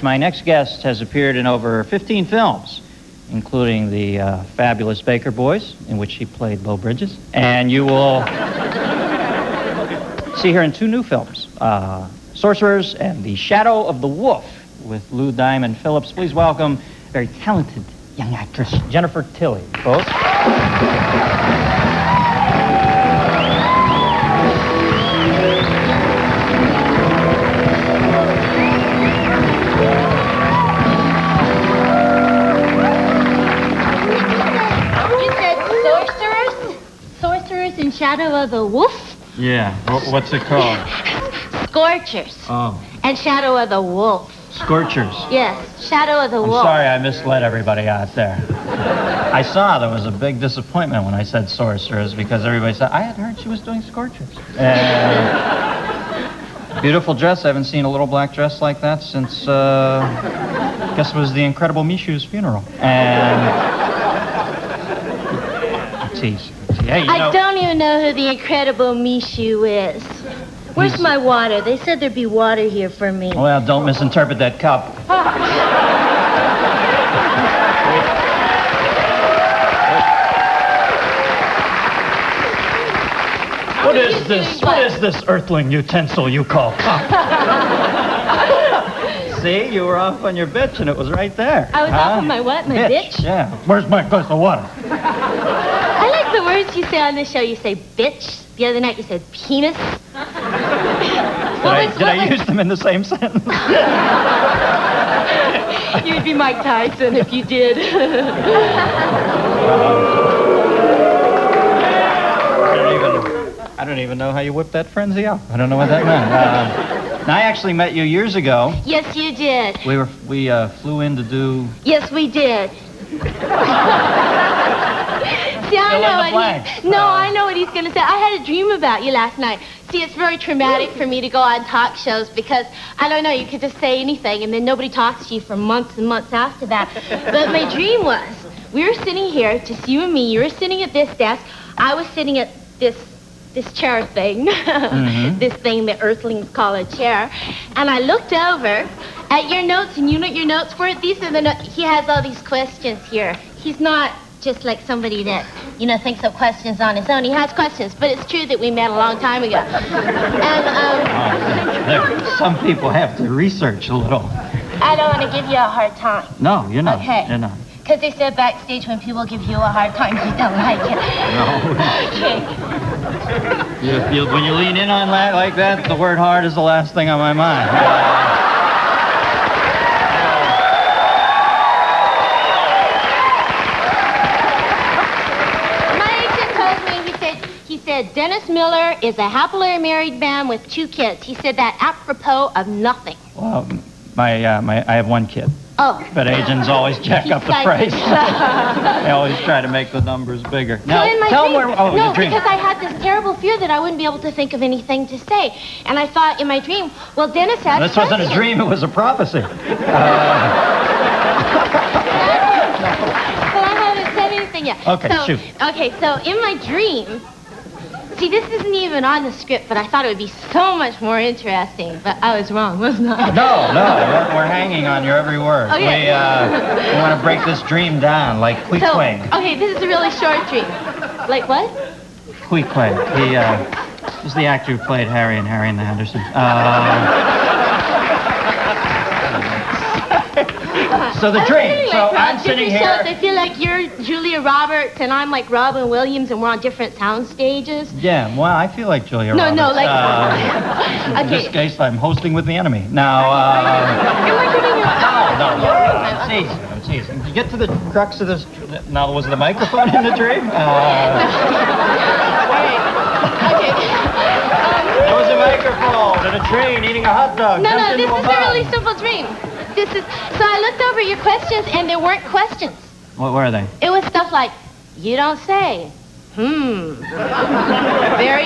My next guest has appeared in over 15 films, including the fabulous Baker Boys, in which she played Beau Bridges. And you will see her in two new films, Sorcerers and The Shadow of the Wolf, with Lou Diamond Phillips. Please welcome very talented young actress Jennifer Tilly, folks. And Shadow of the Wolf? Yeah. What's it called? Scorchers. Oh. And Shadow of the Wolf. Scorchers. Yes, Shadow of the Wolf. I'm sorry I misled everybody out there. I saw there was a big disappointment when I said Sorcerers because everybody said, I had heard she was doing Scorchers. Beautiful dress. I haven't seen a little black dress like that since, I guess it was the Incredible Michu's funeral. And... Tease. Hey, I don't even know who the Incredible Michu is. Where's my water? They said there'd be water here for me. Well, don't misinterpret that cup. What is this? What is this earthling utensil you call cup? See, you were off on your bitch, and it was right there. I was off on my what? My bitch? Yeah. Where's my glass of water? I like the words you say on this show. You say bitch. The other night you said penis. Did I use them in the same sentence? You'd be Mike Tyson if you did. I don't even know how you whipped that frenzy up. I don't know what that meant. I actually met you years ago. Yes, you did. We flew in to do... Yes, we did. See, I know what he's going to say. I had a dream about you last night. See, it's very traumatic for me to go on talk shows because, I don't know, you could just say anything and then nobody talks to you for months and months after that. But my dream was, we were sitting here, just you and me. You were sitting at this desk. I was sitting at this chair thing, this thing that earthlings call a chair. And I looked over at your notes, and you know what your notes were? These are the notes. He has all these questions here. He's not just like somebody that, thinks of questions on his own. He has questions, but it's true that we met a long time ago. And, some people have to research a little. I don't want to give you a hard time. No, you're not. Okay. You're not. Because they said backstage when people give you a hard time, you don't like it. No. Okay. When you lean in on that like that, the word hard is the last thing on my mind. He said, Dennis Miller is a happily married man with 2 kids. He said that apropos of nothing. Well, I have 1 kid. Oh. But agents always jack up the price. They always try to make the numbers bigger. Now, tell them where... Oh, no, your dream. because I had this terrible fear that I wouldn't be able to think of anything to say. And I thought in my dream, well, Dennis has... This wasn't a dream, it was a prophecy. But I haven't said anything yet. Okay, shoot. Okay, so in my dream... See, this isn't even on the script, but I thought it would be so much more interesting. But I was wrong, wasn't I? No, we're hanging on your every word. Okay. We want to break this dream down like Queequeg. Okay, this is a really short dream. Like what? Queequeg. He was the actor who played Harry and Harry and the Hendersons. So the dream. So I'm sitting here. Shows. I feel like you're Julia Roberts and I'm like Robin Williams and we're on different sound stages. Yeah, well, I feel like Julia Roberts. No, like... In this case, I'm hosting with the enemy. Now, I'm teasing. Did you get to the crux of this? Now, was the microphone in the dream? Okay. There was a microphone and a train eating a hot dog. No, this is a really simple dream. So I looked over your questions, and there weren't questions. What were they? It was stuff like, you don't say. Very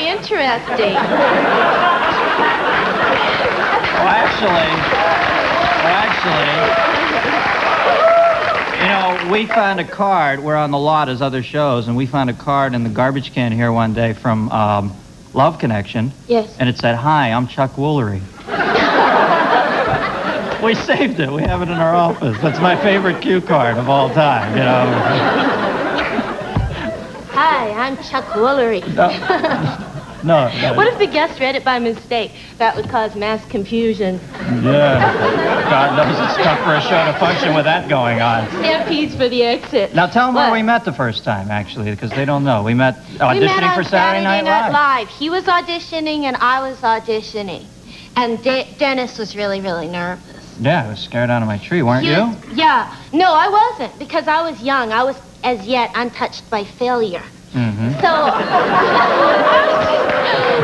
interesting. Actually, we found a card. We're on the lot as other shows, and we found a card in the garbage can here one day from Love Connection. Yes. And it said, "Hi, I'm Chuck Woolery." We saved it. We have it in our office. That's my favorite cue card of all time, you know. Hi, I'm Chuck Woolery. No. What if the guest read it by mistake? That would cause mass confusion. Yeah. God knows it's tough for a show to function with that going on. Stampedes for the exit. Now tell them where we met the first time, actually, because they don't know. We met auditioning for Saturday Night Live. He was auditioning and I was auditioning. And Dennis was really, really nervous. Yeah, I was scared out of my tree, weren't you? Yeah. No, I wasn't, because I was young. I was, as yet, untouched by failure. Mm-hmm. So,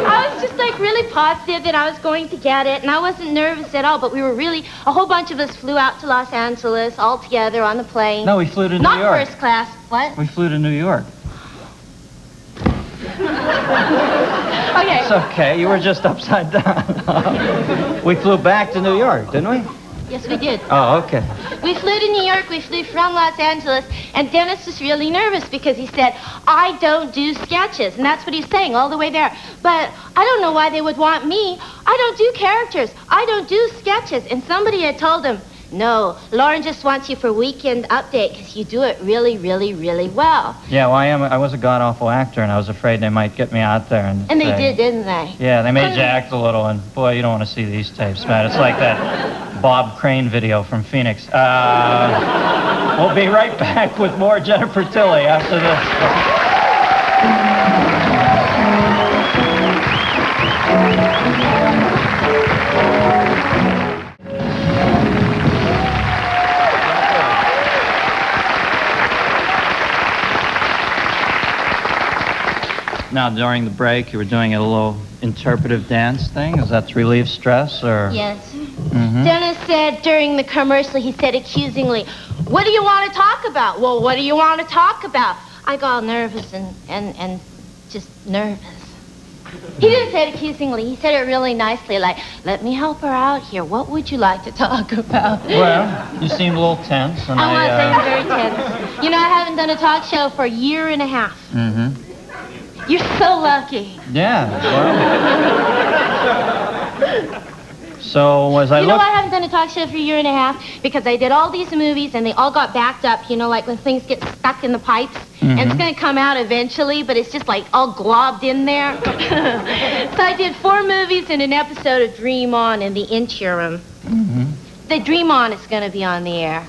I was just like really positive that I was going to get it, and I wasn't nervous at all, but we were really, a whole bunch of us flew out to Los Angeles all together on the plane. No, we flew to New York. Not first class. What? We flew to New York. Okay. It's okay, you were just upside down. We flew back to New York, didn't we? Yes, we did. Oh, okay. We flew to New York, we flew from Los Angeles, and Dennis was really nervous because he said, I don't do sketches. And that's what he's saying all the way there. But I don't know why they would want me. I don't do characters. I don't do sketches. And somebody had told him, no, Lauren just wants you for Weekend Update because you do it really, really, really well. Yeah, well, I was a god-awful actor, and I was afraid they might get me out there and they did, didn't they? Yeah, they made you act a little, and boy, you don't want to see these tapes, man. It's like that Bob Crane video from Phoenix. We'll be right back with more Jennifer Tilly after this. Now, during the break, you were doing a little interpretive dance thing. Is that to relieve stress, or? Yes. Mm-hmm. Dennis said during the commercial, he said accusingly, what do you want to talk about? Well, what do you want to talk about? I got all nervous and just nervous. He didn't say it accusingly. He said it really nicely, like, let me help her out here. What would you like to talk about? Well, you seemed a little tense. And I was very tense. You know, I haven't done a talk show for a year and a half. Mm-hmm. You're so lucky. Yeah. Well. So was I? You know why I haven't done a talk show for a year and a half? Because I did all these movies and they all got backed up. You know, like when things get stuck in the pipes, and it's going to come out eventually, but it's just like all globbed in there. So I did 4 movies and an episode of Dream On in the interim. Mm-hmm. The Dream On is going to be on the air.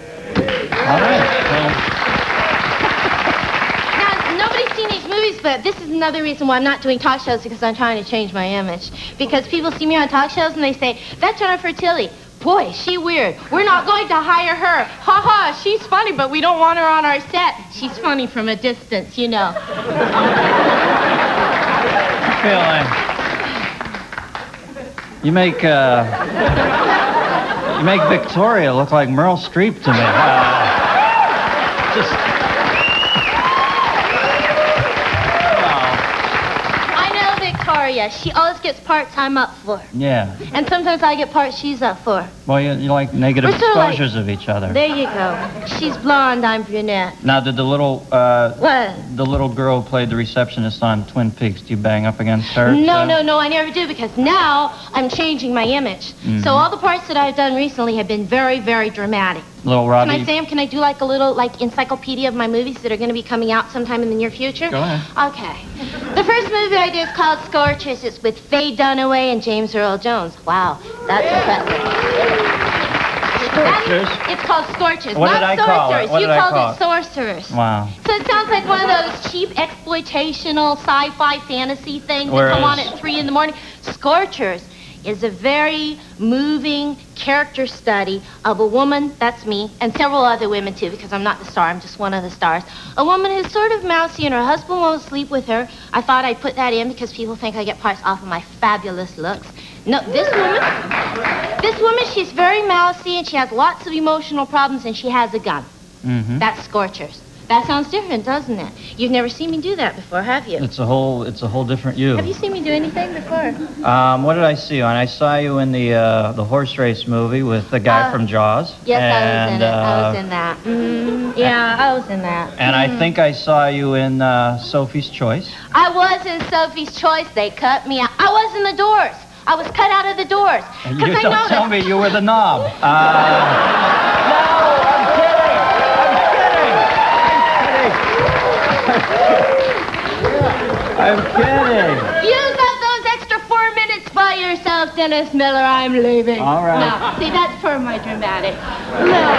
All right. Well. But this is another reason why I'm not doing talk shows, because I'm trying to change my image. Because people see me on talk shows and they say, that's Jennifer Tilly. Boy, is she weird. We're not going to hire her. Ha ha, she's funny, but we don't want her on our set. She's funny from a distance, you know. I feel like you make Victoria look like Meryl Streep to me. Victoria, she always gets parts I'm up for. Yeah. And sometimes I get parts she's up for. Well, you like negative exposures of each other. There you go. She's blonde, I'm brunette. Now, did the little what? The little girl who played the receptionist on Twin Peaks, do you bang up against her? No, I never do, because now I'm changing my image. Mm-hmm. So all the parts that I've done recently have been very, very dramatic. Little Robbie. Can I say them? Can I do like a little encyclopedia of my movies that are going to be coming out sometime in the near future? Go ahead. Okay. The first movie I did is called Scorchers. It's with Faye Dunaway and James Earl Jones. Wow, that's impressive. Scorchers? It's called Scorchers. What did I call it? You called it Sorcerers. Wow. So it sounds like one of those cheap exploitational sci-fi fantasy things that come on at 3 in the morning. Scorchers is a very moving character study of a woman, that's me, and several other women too, because I'm not the star, I'm just one of the stars. A woman who's sort of mousy and her husband won't sleep with her. I thought I'd put that in because people think I get parts off of my fabulous looks. No, this woman, she's very mousy and she has lots of emotional problems and she has a gun. Mm-hmm. That's Scorchers. That sounds different, doesn't it? You've never seen me do that before, have you? It's a whole different you. Have you seen me do anything before? What did I see you on? I saw you in the horse race movie with the guy from Jaws. Yes, I was in that. Yeah, I was in that. And I think I saw you in Sophie's Choice. I was in Sophie's Choice. They cut me out. I was in The Doors. I was cut out of The Doors. You don't tell me you were the knob. No, I'm kidding. You got those extra 4 minutes by yourself, Dennis Miller. I'm leaving. All right. No, see, that's for my dramatic. No,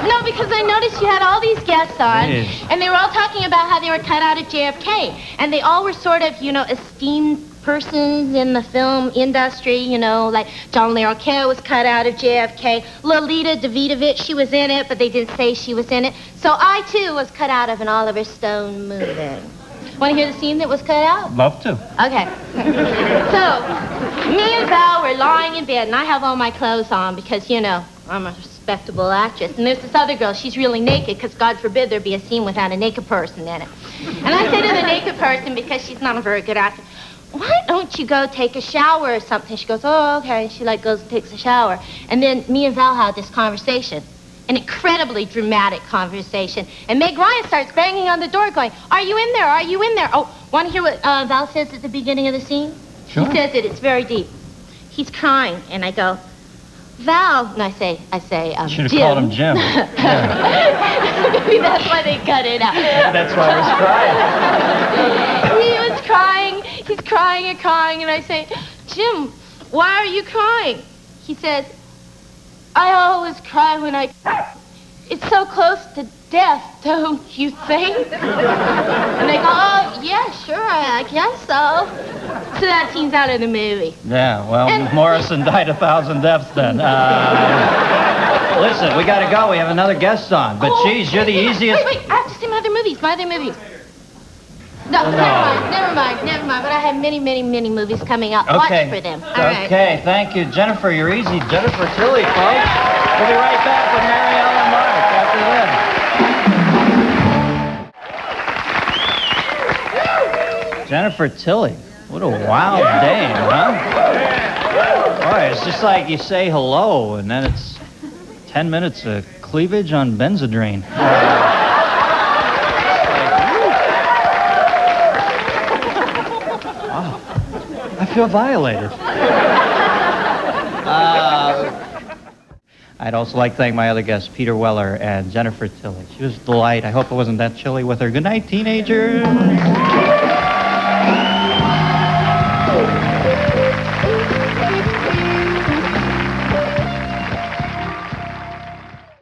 No, because I noticed you had all these guests on, and they were all talking about how they were cut out of JFK, and they all were sort of, esteemed persons in the film industry, like John Larroquette was cut out of JFK, Lolita Davidovich, she was in it, but they didn't say she was in it. So I, too, was cut out of an Oliver Stone movie. Want to hear the scene that was cut out? Love to. Okay. So, me and Val were lying in bed, and I have all my clothes on because, I'm a respectable actress. And there's this other girl, she's really naked because, God forbid, there'd be a scene without a naked person in it. And I say to the naked person, because she's not a very good actress, why don't you go take a shower or something? She goes, oh, okay. And she, goes and takes a shower. And then me and Val had this conversation. An incredibly dramatic conversation. And Meg Ryan starts banging on the door going, are you in there? Are you in there? Oh, want to hear what Val says at the beginning of the scene? Sure. He says it. It's very deep. He's crying. And I go, Val. And I say, should have Jim. called him Jim. Maybe that's why they cut it out. That's why I was crying. He was crying. He's crying and crying. And I say, Jim, why are you crying? He says, I always cry when it's so close to death, don't you think? And they go, oh, yeah, sure, I guess so. So that scene's out of the movie. Yeah, well, Morrison died 1,000 deaths then. Listen, we got to go. We have another guest on. But, geez, you're the easiest... Wait, I have to see my other movies. No, never mind. But I have many, many, many movies coming up. Okay. Watch for them. All right. Okay, thank you. Jennifer, you're easy. Jennifer Tilly, folks. We'll be right back with Mary Ellen Mark after this. Jennifer Tilly. What a wild dame, huh? Boy, it's just like you say hello, and then it's 10 minutes of cleavage on Benzedrine. I feel violated. I'd also like to thank my other guests, Peter Weller and Jennifer Tilly. She was a delight. I hope it wasn't that chilly with her. Good night, teenagers.